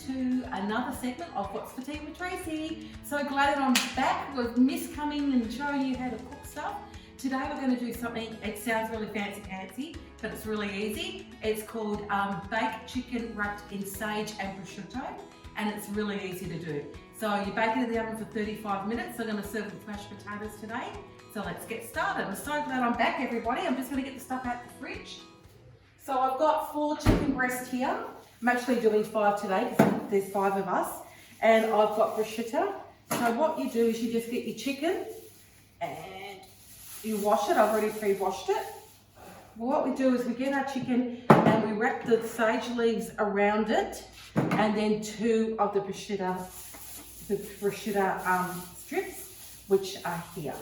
to another segment of What's for Tea with Tracy. So glad that I'm back. We've missed coming and showing you how to cook stuff. Today we're going to do something, it sounds really fancy, but it's really easy. It's called baked chicken wrapped in sage and prosciutto, and it's really easy to do. So you bake it in the oven for 35 minutes. I'm going to serve it with mashed potatoes today. So let's get started. I'm so glad I'm back, everybody. I'm just going to get the stuff out the fridge. So I've got 4 chicken breasts here. I'm actually doing 5 today because there's 5 of us. And I've got prosciutto. So what you do is you just get your chicken and you wash it. I've already pre-washed it. Well, what we do is we get our chicken and we wrap the sage leaves around it, and then 2 of the prosciutto strips, which are here.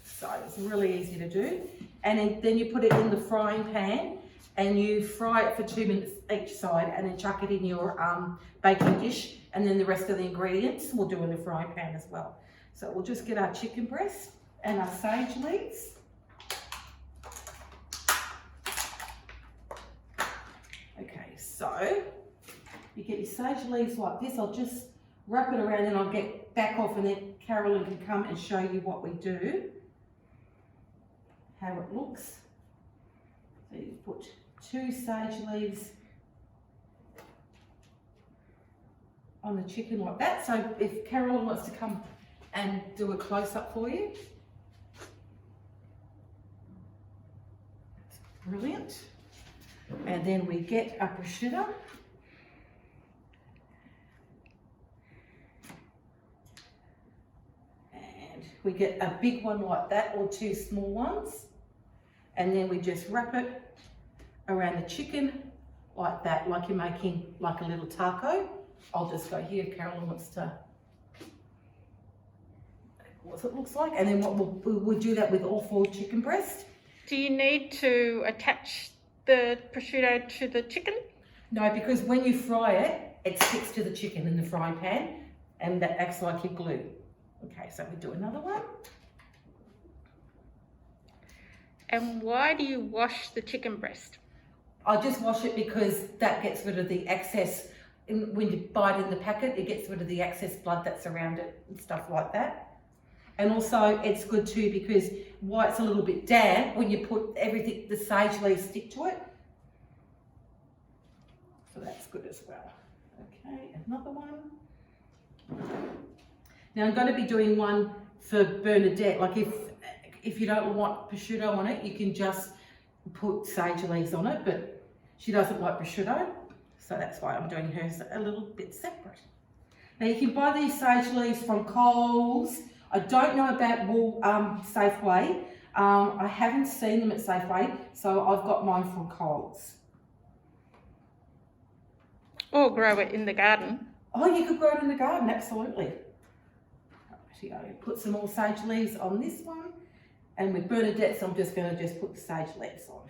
So it's really easy to do. And then you put it in the frying pan and you fry it for 2 minutes each side, and then chuck it in your baking dish, and then the rest of the ingredients we'll do in the frying pan as well. So we'll just get our chicken breast and our sage leaves. Okay, so you get your sage leaves like this. I'll just wrap it around and I'll get back off, and then Carolyn can come and show you what we do, how it looks. So you put 2 sage leaves on the chicken like that. So if Carolyn wants to come and do a close-up for you. That's brilliant. And then we get a prosciutto. And we get a big one like that, or 2 small ones. And then we just wrap it around the chicken like that, like you're making like a little taco. I'll just go here if Carolyn wants to, what it looks like. And then what we'll do that with all 4 chicken breasts. Do you need to attach the prosciutto to the chicken? No, because when you fry it, it sticks to the chicken in the frying pan, and that acts like your glue. Okay, so we do another one. And why do you wash the chicken breast? I just wash it because that gets rid of the excess. When you buy it in the packet, it gets rid of the excess blood that's around it and stuff like that. And also it's good too because why it's a little bit damp, when you put everything, the sage leaves stick to it. So that's good as well. Okay, another one. Now I'm going to be doing one for Bernadette. Like if you don't want prosciutto on it, you can just put sage leaves on it, but she doesn't like prosciutto, so that's why I'm doing hers a little bit separate. Now you can buy these sage leaves from Coles. I don't know about Safeway. I haven't seen them at Safeway, so I've got mine from Coles. Or grow it in the garden. Oh, you could grow it in the garden, absolutely. Here, put some more sage leaves on this one. And with Bernadette's, I'm just going to just put the sage leaves on.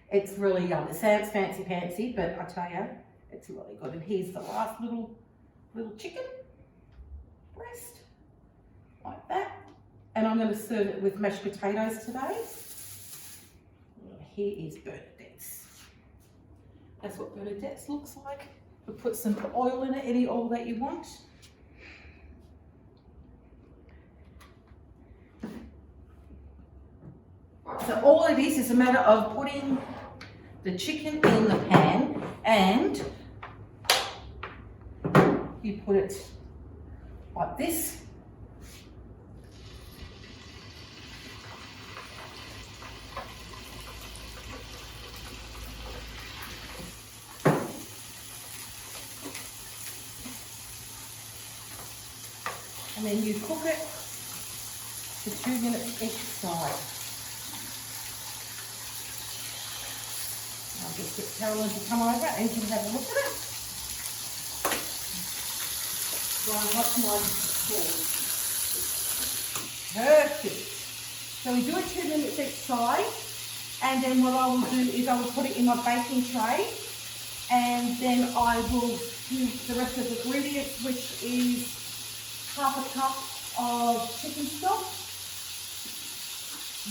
It's really yum. It sounds fancy, but I tell you, it's really good. And here's the last little chicken breast, like that. And I'm going to serve it with mashed potatoes today. Here is Bernadette's. That's what Bernadette's looks like. We'll put some oil in it, any oil that you want. So all it is a matter of putting the chicken in the pan, and you put it like this. And then you cook it for 2 minutes each side. I'll just get Carolyn to come over and can have a look at it. Right, what's my sauce? Perfect. So we do it 2 minutes each side, and then what I will do is I will put it in my baking tray, and then I will use the rest of the ingredients, which is half a cup of chicken stock,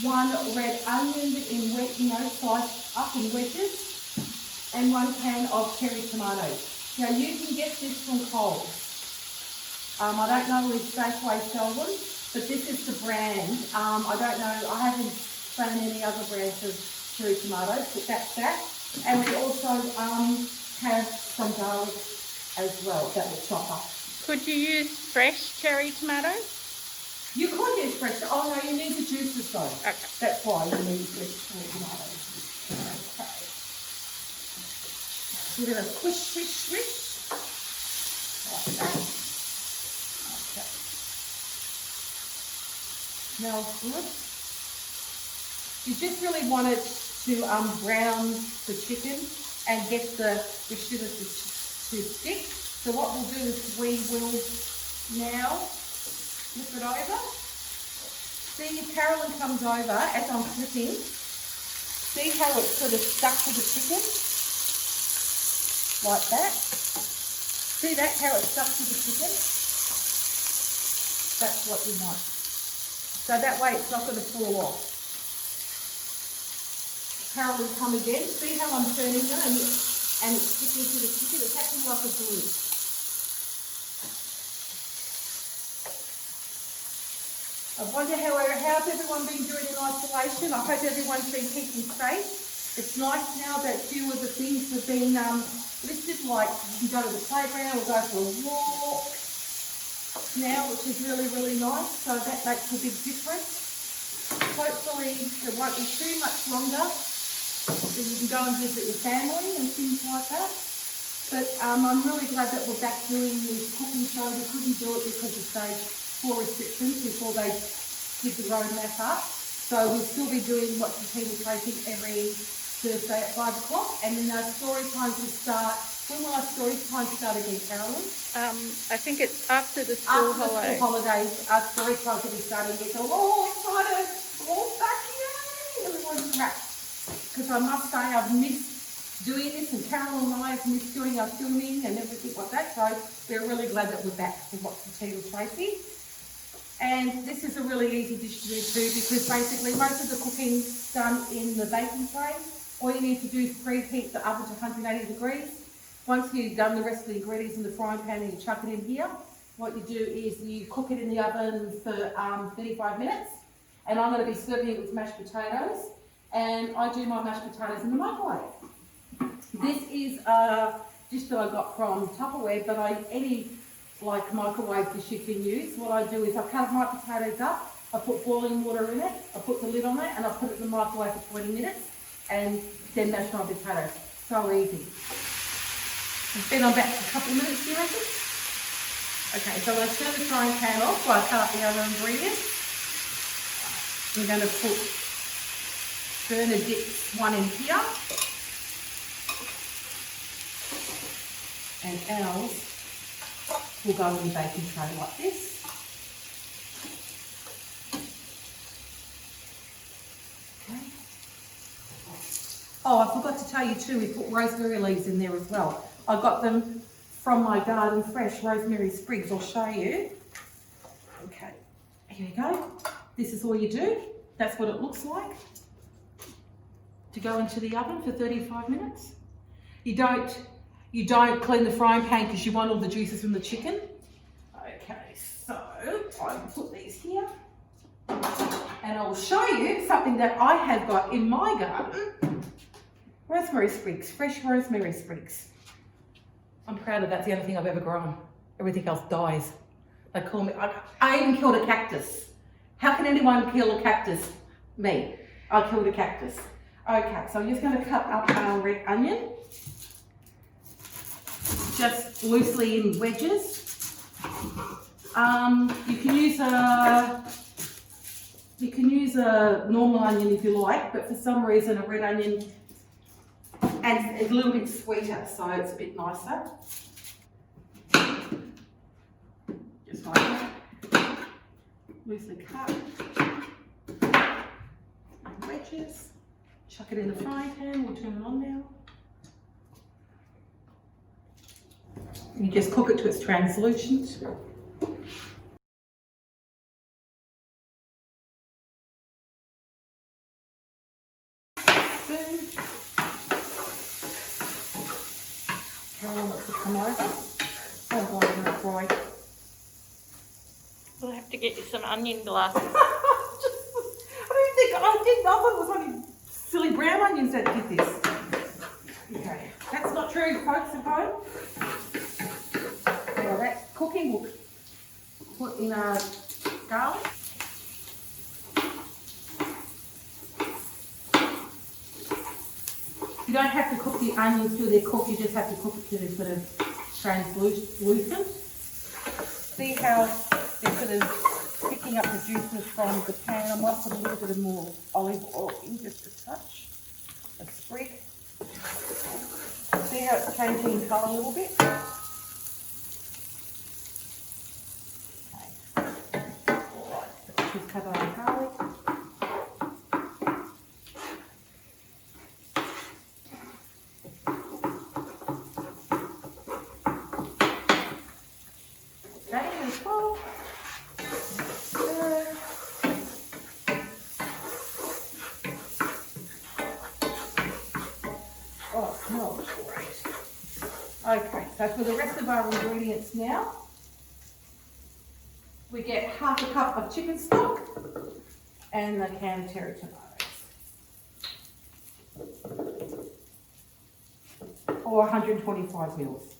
1 red onion sliced up in wedges, and 1 can of cherry tomatoes. Now you can get this from Coles. I don't know if Safeway sell them, but this is the brand. I don't know, I haven't found any other brands of cherry tomatoes, but that's that. And we also have some garlic as well that will chop up. Could you use fresh cherry tomatoes? You could use fresh. Oh no, you need the juices though. Okay. That's why you need fresh cherry tomatoes. Okay. Give it a swish, swish, swish. Like that. Okay. Smells good. You just really want it to brown the chicken and get the prosciutto to stick. So what we'll do is we will now flip it over. See if Carolyn comes over as I'm flipping. See how it's sort of stuck to the chicken? Like that. See that, how it's stuck to the chicken? That's what you want. So that way it's not going to fall off. Carolyn, come again. See how I'm turning her and it's sticking to the chicken? It's acting like a glue. I wonder how's everyone been doing in isolation? I hope everyone's been keeping safe. It's nice now that a few of the things have been listed, like you can go to the playground or go for a walk now, which is really, really nice. So that makes a big difference. Hopefully it won't be too much longer, so you can go and visit your family and things like that. But I'm really glad that we're back doing this cooking show. We couldn't do it because of stage 4 restrictions before they did the roadmap up. So we'll still be doing What's the Tea with Tracey every Thursday at 5 o'clock. And then our story times will start. When will our story time start again, Carolyn? I think it's after the school holidays. After the school holidays, our story times will be starting. We're all excited. We're all back here. Everyone's wrapped. Because I must say I've missed doing this, and Carolyn and I have missed doing our filming and everything like that. So we're really glad that we're back for What's the Tea with Tracey. And this is a really easy dish to do too, because basically most of the cooking's done in the baking tray. All you need to do is preheat the oven to 180 degrees. Once you've done the rest of the ingredients in the frying pan and you chuck it in here, what you do is you cook it in the oven for 35 minutes. And I'm going to be serving it with mashed potatoes. And I do my mashed potatoes in the microwave. This is a dish that I got from Tupperware, but any microwave dish you can use. What I do is I cut my potatoes up, I put boiling water in it, I put the lid on it, and I put it in the microwave for 20 minutes, and then mash my potatoes. So easy. It's been on about a couple of minutes, do you reckon? Okay, so I'm going to turn the frying pan off while I cut up the other ingredients. We're going to put Bernadette's one in here, and ours will go in the baking tray like this. Okay. Oh, I forgot to tell you too, we put rosemary leaves in there as well. I got them from my garden fresh, rosemary sprigs. I'll show you. Okay, here we go. This is all you do. That's what it looks like. To go into the oven for 35 minutes. You don't clean the frying pan because you want all the juices from the chicken. Okay, so I'll put these here. And I'll show you something that I have got in my garden. Rosemary sprigs, fresh rosemary sprigs. I'm proud of that. It's the only thing I've ever grown. Everything else dies. They call me, I even killed a cactus. How can anyone kill a cactus? Me. I killed a cactus. Okay, so I'm just going to cut up our red onion. Just loosely in wedges. You can use a normal onion if you like, but for some reason a red onion and it's a little bit sweeter, so it's a bit nicer. Just like that. Loosely cut. Wedges. Chuck it in the frying pan. We'll turn it on now. You just cook it to its translucent. Carolyn wants to come come over. Oh, God, I'm gonna cry. We'll have to get you some onion glasses. I thought it was only silly brown onions that did this. Okay, that's not true, folks at home. Now that's cooking. We'll put in our garlic. You don't have to cook the onions till they're cooked, you just have to cook it till they're sort of translucent. See how they're sort of picking up the juices from the pan. I might put a little bit of more olive oil in, just a touch, a sprig. See how it's changing in colour a little bit? Okay. Alright, just cover our garlic. Okay, as well. Oh, it smells great. Okay, so for the rest of our ingredients now, we get half a cup of chicken stock and the canned cherry tomatoes. Or 125 mils.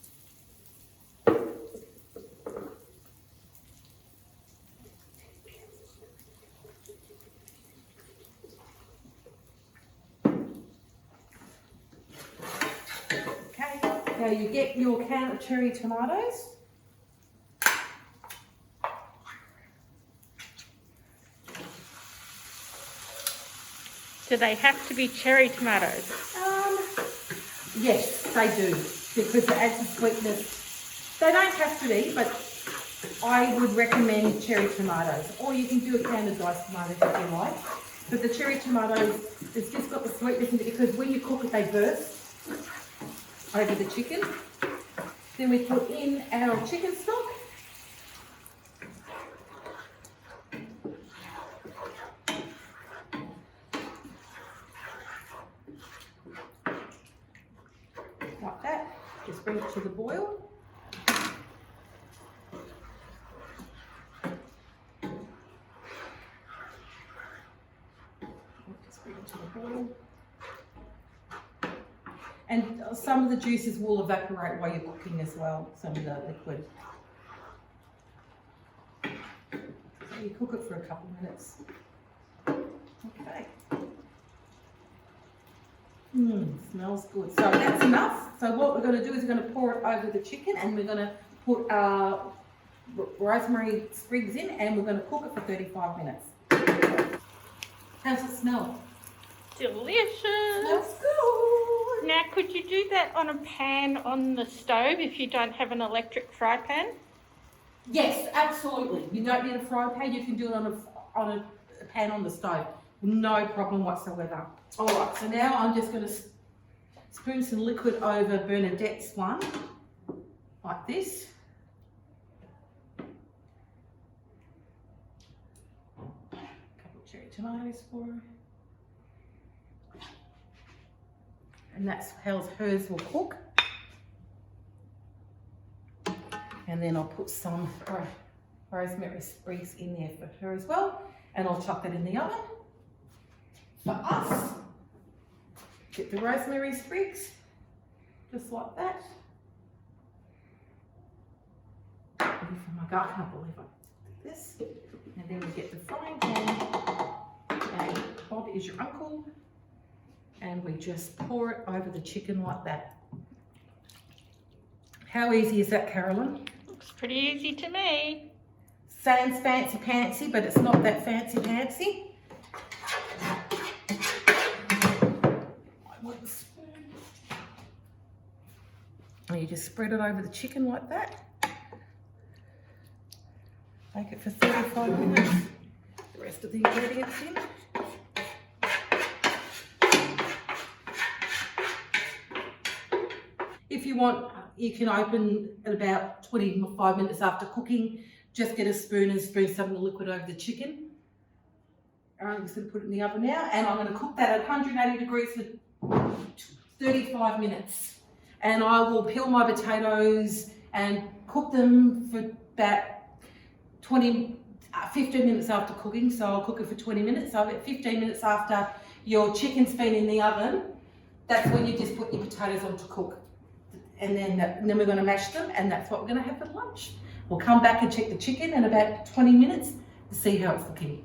Now you get your can of cherry tomatoes. Do they have to be cherry tomatoes? Yes, they do, because it adds a sweetness. They don't have to be, but I would recommend cherry tomatoes. Or you can do a can of diced tomatoes if you like. But the cherry tomatoes, it's just got the sweetness in it, because when you cook it, they burst over the chicken. Then we put in our chicken stock. Like that. Just bring it to the boil. Just bring it to the boil. And some of the juices will evaporate while you're cooking as well, some of the liquid. So you cook it for a couple of minutes. Okay. Smells good. So that's enough. So what we're going to do is we're going to pour it over the chicken, and we're going to put our rosemary sprigs in, and we're going to cook it for 35 minutes. How's it smell? Delicious. Smells good. Now, could you do that on a pan on the stove if you don't have an electric fry pan? Yes, absolutely. You don't need a frying pan. You can do it on a pan on the stove. No problem whatsoever. All right, so now I'm just going to spoon some liquid over Bernadette's one, like this. A couple of cherry tomatoes for her. And that's how hers will cook. And then I'll put some rosemary sprigs in there for her as well. And I'll chuck that in the oven. For us, get the rosemary sprigs, just like that. For my gut, I can't believe I did this. And then we get the frying pan. And Bob is your uncle. And we just pour it over the chicken like that. How easy is that, Carolyn? Looks pretty easy to me. Sounds fancy pantsy, but it's not that fancy pantsy. And you just spread it over the chicken like that. Bake it for 35 minutes. The rest of the ingredients in. If you want, you can open at about 25 minutes after cooking. Just get a spoon and spoon some of the liquid over the chicken. I'm just going to put it in the oven now, and I'm going to cook that at 180 degrees for 35 minutes. and I will peel my potatoes and cook them for about 15 minutes after cooking. So I'll cook it for 20 minutes. So about 15 minutes after your chicken's been in the oven, that's when you just put your potatoes on to cook. And then we're going to mash them, and that's what we're going to have for lunch. We'll come back and check the chicken in about 20 minutes to see how it's looking.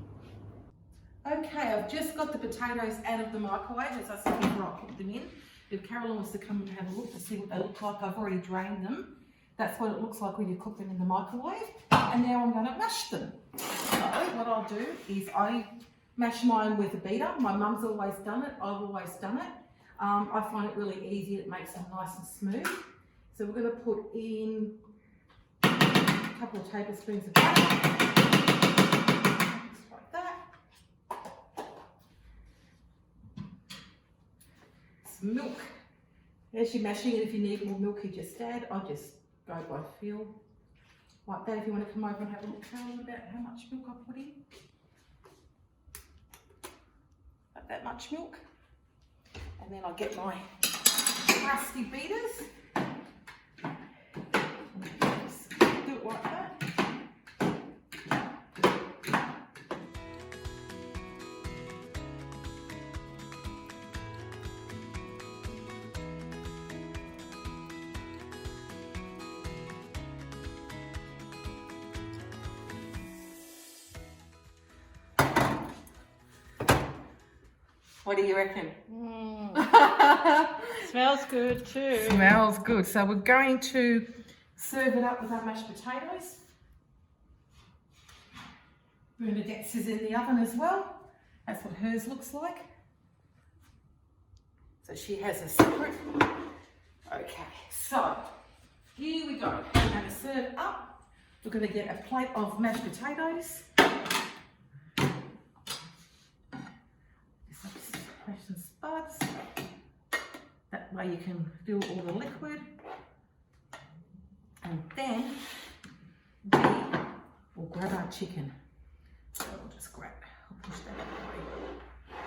Okay, I've just got the potatoes out of the microwave, as I said before I put them in. If Carolyn wants to come and have a look to see what they look like, I've already drained them. That's what it looks like when you cook them in the microwave. And now I'm going to mash them. So what I'll do is I mash mine with a beater. My mum's always done it. I've always done it. I find it really easy. It makes them nice and smooth. So we're going to put in a couple of tablespoons of butter. Just like that. Some milk. As you're mashing it, if you need more milk, you just add. I just go by feel. Like that. If you want to come over and have a look, Carolyn, about how much milk I put in. About that much milk. And then I'll get my rusty beaters. Just do it like that. What do you reckon? Smells good too. Smells good. So we're going to serve it up with our mashed potatoes. Bernadette's is in the oven as well. That's what hers looks like. So she has a separate. Okay, so here we go. We're going to serve up. We're going to get a plate of mashed potatoes. Some spuds. That way you can feel all the liquid. And then we will grab our chicken. So I'll just grab, I'll push that out of the way.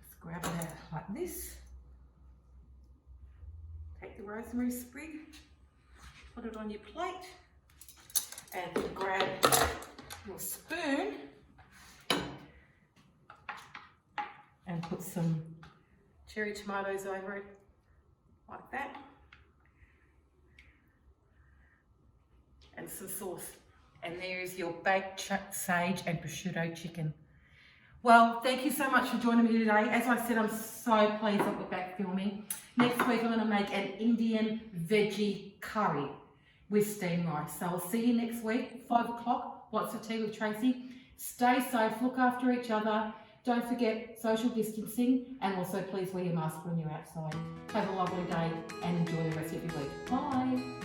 Just grab it out like this. Take the rosemary sprig, put it on your plate, and grab your spoon and put some cherry tomatoes over it, like that, and some sauce. And there's your baked sage and prosciutto chicken. Well, thank you so much for joining me today. As I said, I'm so pleased that we're back filming. Next week, I'm going to make an Indian veggie curry with steamed rice. So I'll see you next week, 5 o'clock, Lots of Tea with Tracey. Stay safe, look after each other. Don't forget social distancing, and also please wear your mask when you're outside. Have a lovely day and enjoy the rest of your week. Bye.